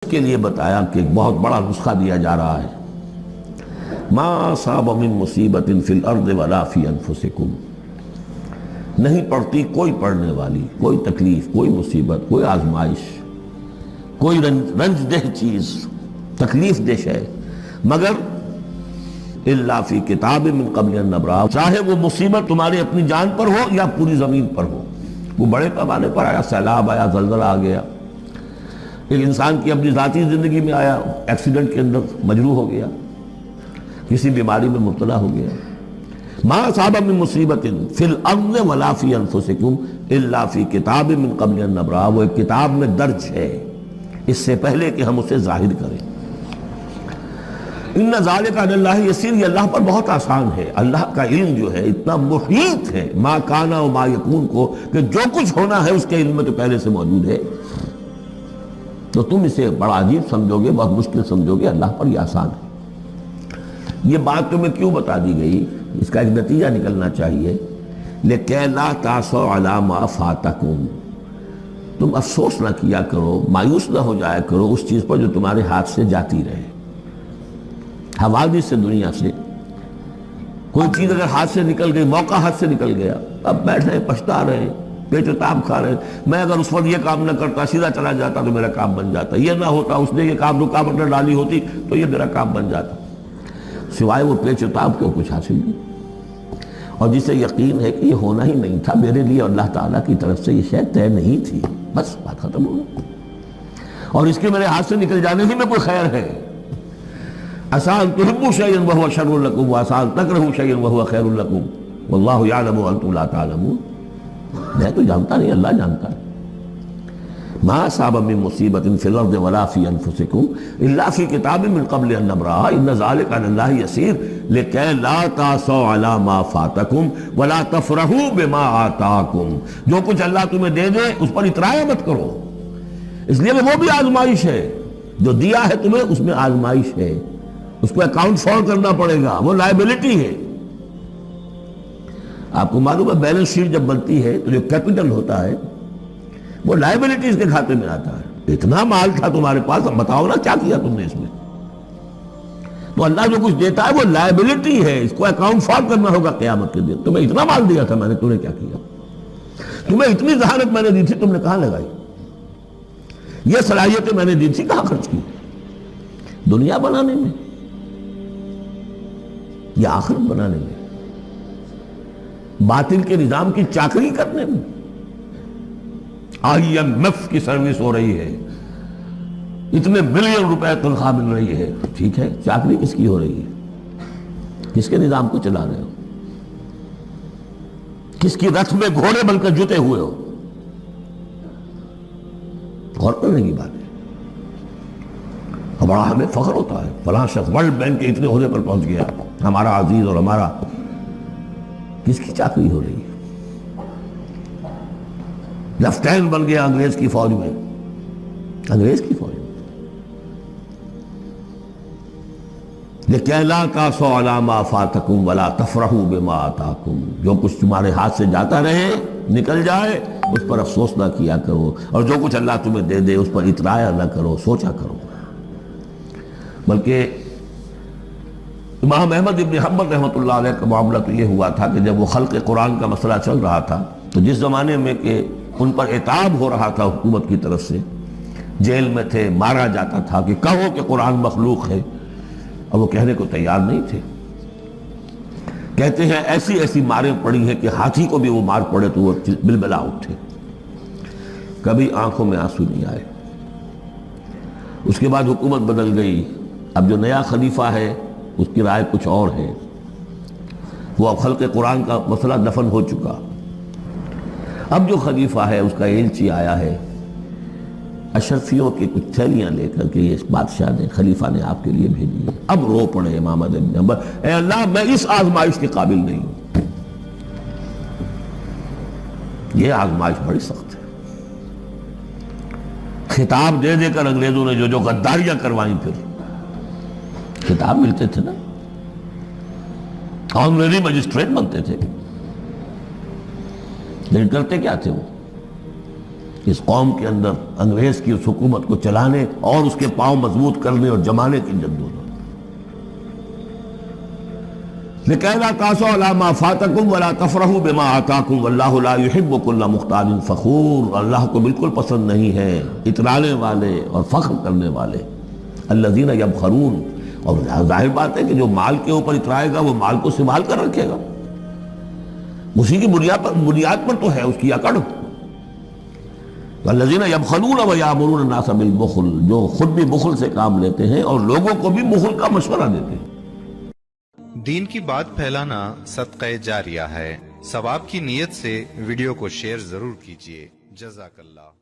کے لیے بتایا کہ ایک بہت بڑا نسخہ دیا جا رہا ہے، ما اصاب من مصیبت فی الارض ولا فی انفسکم، نہیں پڑتی کوئی پڑنے والی کوئی تکلیف، کوئی مصیبت، کوئی آزمائش، کوئی رنج دہ چیز، تکلیف دہ شے، مگر الا فی کتاب من قبل ان نبرأ، چاہے وہ مصیبت تمہاری اپنی جان پر ہو یا پوری زمین پر ہو، وہ بڑے پیمانے پر آیا، سیلاب آیا، زلزلہ آ گیا، ایک انسان کی اپنی ذاتی زندگی میں آیا، ایکسیڈنٹ کے اندر مجروح ہو گیا، کسی بیماری میں مبتلا ہو گیا، ما اصاب من مصیبت فی الارض ولا فی انفسکم الا فی کتاب من قبل ان نبرأ، وہ ایک کتاب میں درج ہے اس سے پہلے کہ ہم اسے ظاہر کریں۔ ان ذالک علی اللہ یسیر، یہ اللہ پر بہت آسان ہے، اللہ کا علم جو ہے اتنا محیط ہے ما کانا و ما یکون کو، کہ جو کچھ ہونا ہے اس کے علم میں تو پہلے سے موجود ہے، تو تم اسے بڑا عجیب سمجھو گے، بہت مشکل سمجھو گے، اللہ پر یہ آسان ہے۔ یہ بات تمہیں کیوں بتا دی گئی؟ اس کا ایک نتیجہ نکلنا چاہیے، لِكَيْ لَا تَأْسَوْا عَلَىٰ مَا فَاتَكُمْ، تم افسوس نہ کیا کرو، مایوس نہ ہو جایا کرو اس چیز پر جو تمہارے ہاتھ سے جاتی رہے، حوادث سے، دنیا سے کوئی چیز اگر ہاتھ سے نکل گئی، موقع ہاتھ سے نکل گیا، اب بیٹھے پچھتا رہے، پیٹ و تاب کھا رہے، میں اگر اس وقت یہ کام نہ کرتا، سیدھا چلا جاتا تو میرا کام بن جاتا، یہ نہ ہوتا، اس نے یہ کام رکاوٹ نہ ڈالی ہوتی تو یہ میرا کام بن جاتا، سوائے وہ پیچ و تاب کے کچھ حاصل نہیں، اور جسے یقین ہے کہ یہ ہونا ہی نہیں تھا میرے لیے، اللہ تعالیٰ کی طرف سے یہ شے طے نہیں تھی، بس بات ختم ہو گئی، اور اس کے میرے ہاتھ سے نکل جانے ہی میں کوئی خیر ہے۔ عسیٰ ان تحبوا شیئا وہو شر لکم وعسیٰ ان تکرہوا شیئا وہو خیر لکم واللہ یعلم وانتم لا تعلمون، میں تو جانتا نہیں، اللہ جانتا ہے۔ ما اصاب من مصیبت فی الارض ولا فی انفسکم الا فی کتاب من قبل ان نبرأ ان ذلک علی اللہ یسیر لکی لا تأسوا علی ما فاتکم ولا تفرحوا بما آتاکم، جو کچھ اللہ تمہیں دے دے اس پر اترایا مت کرو، اس لیے کہ وہ بھی آزمائش ہے، جو دیا ہے تمہیں اس میں آزمائش ہے، اس کو اکاؤنٹ فال کرنا پڑے گا، وہ لائبلٹی ہے۔ آپ کو معلوم ہے بیلنس شیٹ جب بنتی ہے تو جو کیپٹل ہوتا ہے وہ لائبلٹیز کے کھاتے میں آتا ہے، اتنا مال تھا تمہارے پاس، اب بتاؤ نا کیا کیا تم نے اس میں، تو اللہ جو کچھ دیتا ہے وہ لائبلٹی ہے، اس کو اکاؤنٹ فال کرنا ہوگا قیامت کے دن، تمہیں اتنا مال دیا تھا میں نے، تم نے کیا کیا، تمہیں اتنی ذہانت میں نے دی تھی، تم نے کہاں لگائی، یہ صلاحیتیں میں نے دی تھی کہاں خرچ کی، دنیا بنانے میں یا آخرت بنانے میں، باطل کے نظام کی چاکری کرنے میں، IMF کی سروس ہو رہی ہے، اتنے ملین روپے تنخواہ مل رہی ہے، ٹھیک ہے، چاکری کس کی ہو رہی ہے، کس کے نظام کو چلا رہے ہو، کس کی رتھ میں گھوڑے بن کر جتے ہوئے ہو، غور کرنے کی بات ہے، اور بڑا ہمیں فخر ہوتا ہے فلاں شخص ورلڈ بینک کے اتنے عہدے پر پہنچ گیا، ہمارا عزیز اور ہمارا، کس کی چاکری ہو رہی ہے، لیفٹیننٹ بن گیا انگریز کی فوج میں، انگریز کی فوج میں، لِكَيْ لَا تَأْسَوْا عَلَىٰ مَا فَاتَكُمْ وَلَا تَفْرَحُوا بِمَا آتَاكُمْ، جو کچھ تمہارے ہاتھ سے جاتا رہے، نکل جائے، اس پر افسوس نہ کیا کرو، اور جو کچھ اللہ تمہیں دے دے اس پر اترایا نہ کرو، سوچا کرو۔ بلکہ امام احمد ابن حنبل رحمۃ اللہ علیہ کا معاملہ تو یہ ہوا تھا کہ جب وہ خلق قرآن کا مسئلہ چل رہا تھا تو جس زمانے میں کہ ان پر عتاب ہو رہا تھا حکومت کی طرف سے، جیل میں تھے، مارا جاتا تھا کہ کہو کہ قرآن مخلوق ہے، اور وہ کہنے کو تیار نہیں تھے، کہتے ہیں ایسی ایسی ماریں پڑی ہیں کہ ہاتھی کو بھی وہ مار پڑے تو وہ بلبلا اٹھے، کبھی آنکھوں میں آنسو نہیں آئے۔ اس کے بعد حکومت بدل گئی، اب جو نیا خلیفہ ہے اس کی رائے کچھ اور ہے، وہ اب خلق قرآن کا مسئلہ دفن ہو چکا، اب جو خلیفہ ہے اس کا ایلچی آیا ہے اشرفیوں کی کچھ تھیلیاں لے کر کے، یہ بادشاہ نے، خلیفہ نے آپ کے لیے بھیجی ہے۔ اب رو پڑے امام احمد بن حنبل، اے اللہ میں اس آزمائش کے قابل نہیں ہوں، یہ آزمائش بڑی سخت ہے، خطاب دے دے کر انگریزوں نے جو غداریاں کروائیں، پھر خطاب ملتے تھے نا، آنریری مجسٹریٹ بنتے تھے، لیکن کرتے کیا تھے وہ، اس قوم کے اندر انگریز کی اس حکومت کو چلانے اور اس کے پاؤں مضبوط کرنے اور جمانے کی جدوجہد۔ لِكَيْ لَا تَأْسَوْا عَلَىٰ مَا فَاتَكُمْ وَلَا تَفْرَحُوا بِمَا آتَاكُمْ وَاللَّهُ لَا يُحِبُّ كُلَّ مُخْتَالٍ فَخُورٍ۔ اللہ کو بالکل پسند نہیں ہے اترانے والے اور فخر کرنے والے۔ الَّذِينَ يَبْخَلُونَ، اور ظاہر بات ہے کہ جو مال کے اوپر اترائے گا وہ مال کو سنبھال کر رکھے گا، اسی کی بنیاد پر تو ہے اس کی اکڑ۔ الَّذِينَ يَبْخَلُونَ وَيَأْمُرُونَ النَّاسَ بِالْبُخْلِ، جو خود بھی بخل سے کام لیتے ہیں اور لوگوں کو بھی بخل کا مشورہ دیتے ہیں۔ دین کی بات پھیلانا صدقہ جاریہ ہے، ثواب کی نیت سے ویڈیو کو شیئر ضرور کیجیے۔ جزاک اللہ۔